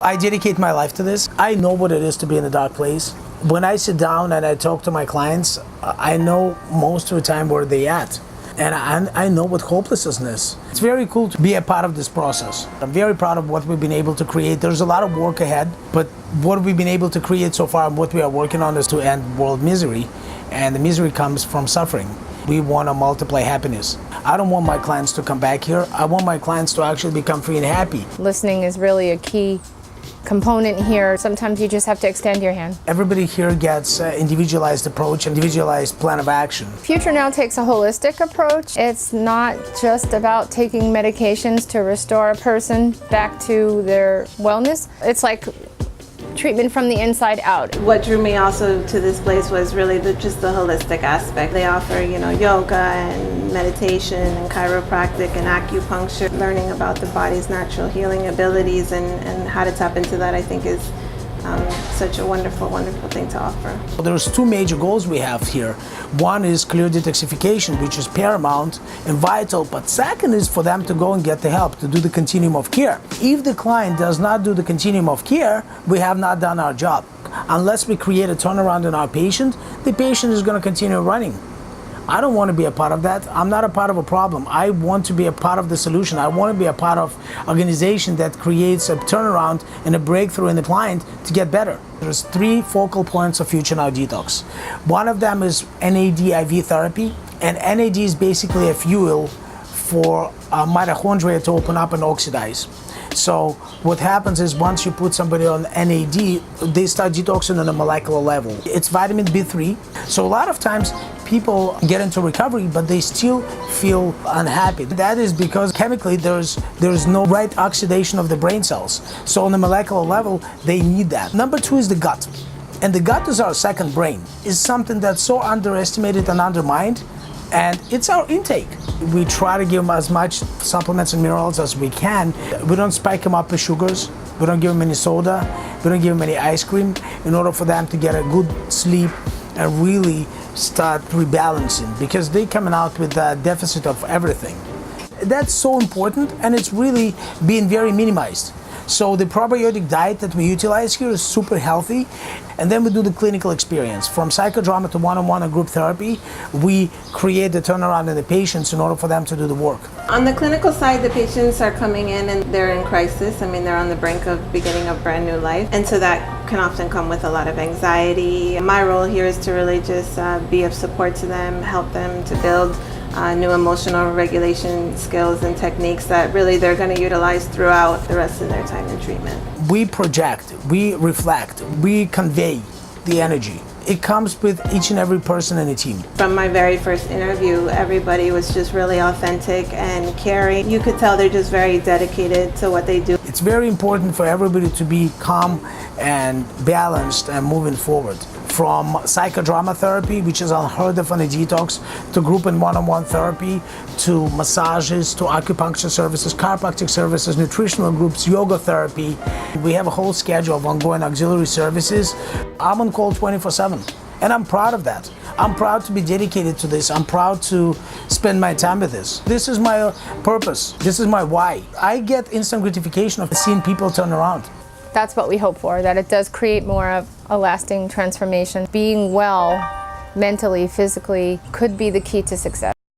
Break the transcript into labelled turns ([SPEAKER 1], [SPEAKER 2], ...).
[SPEAKER 1] I dedicate my life to this. I know what it is to be in a dark place. When I sit down and I talk to my clients, I know most of the time where they're at. And I know what hopelessness is. It's very cool to be a part of this process. I'm very proud of what we've been able to create. There's a lot of work ahead, but what we've been able to create so far and what we are working on is to end world misery. And the misery comes from suffering. We want to multiply happiness. I don't want my clients to come back here. I want my clients to actually become free and happy.
[SPEAKER 2] Listening is really a key component here. Sometimes you just have to extend your hand.
[SPEAKER 1] Everybody here gets individualized approach, individualized plan of action.
[SPEAKER 2] Future Now takes a holistic approach. It's not just about taking medications to restore a person back to their wellness. It's like treatment from the inside out.
[SPEAKER 3] What drew me also to this place was really just the holistic aspect. They offer, yoga and meditation and chiropractic and acupuncture. Learning about the body's natural healing abilities and how to tap into that, I think, is such a wonderful, wonderful thing to offer.
[SPEAKER 1] There's two major goals we have here. One is clear detoxification, which is paramount and vital, but second is for them to go and get the help to do the continuum of care. If the client does not do the continuum of care, we have not done our job. Unless we create a turnaround in our patient, the patient is going to continue running. I don't want to be a part of that. I'm not a part of a problem. I want to be a part of the solution. I want to be a part of an organization that creates a turnaround and a breakthrough in the client to get better. There's 3 focal points of Future Now Detox. One of them is NAD IV therapy, and NAD is basically a fuel for mitochondria to open up and oxidize. So what happens is once you put somebody on NAD, they start detoxing on a molecular level. It's vitamin B3. So a lot of times people get into recovery, but they still feel unhappy. That is because chemically there's no right oxidation of the brain cells. So on the molecular level, they need that. Number 2 is the gut. And the gut is our second brain. It's something that's so underestimated and undermined. And it's our intake. We try to give them as much supplements and minerals as we can. We don't spike them up with sugars. We don't give them any soda. We don't give them any ice cream in order for them to get a good sleep and really start rebalancing, because they're coming out with a deficit of everything. That's so important, and it's really being very minimized. So the probiotic diet that we utilize here is super healthy. And then we do the clinical experience. From psychodrama to one-on-one and group therapy, we create the turnaround in the patients in order for them to do the work.
[SPEAKER 3] On the clinical side, the patients are coming in and they're in crisis. I mean, they're on the brink of beginning a brand new life. And so that can often come with a lot of anxiety. My role here is to really just be of support to them, help them to build new emotional regulation skills and techniques that really they're going to utilize throughout the rest of their time in treatment.
[SPEAKER 1] We project, we reflect, we convey the energy. It comes with each and every person in the team.
[SPEAKER 3] From my very first interview, everybody was just really authentic and caring. You could tell they're just very dedicated to what they do.
[SPEAKER 1] It's very important for everybody to be calm and balanced and moving forward. From psychodrama therapy, which is unheard of on a detox, to group and one-on-one therapy, to massages, to acupuncture services, chiropractic services, nutritional groups, yoga therapy. We have a whole schedule of ongoing auxiliary services. I'm on call 24/7, and I'm proud of that. I'm proud to be dedicated to this. I'm proud to spend my time with this. This is my purpose. This is my why. I get instant gratification of seeing people turn around.
[SPEAKER 2] That's what we hope for, that it does create more of a lasting transformation. Being well mentally, physically, could be the key to success.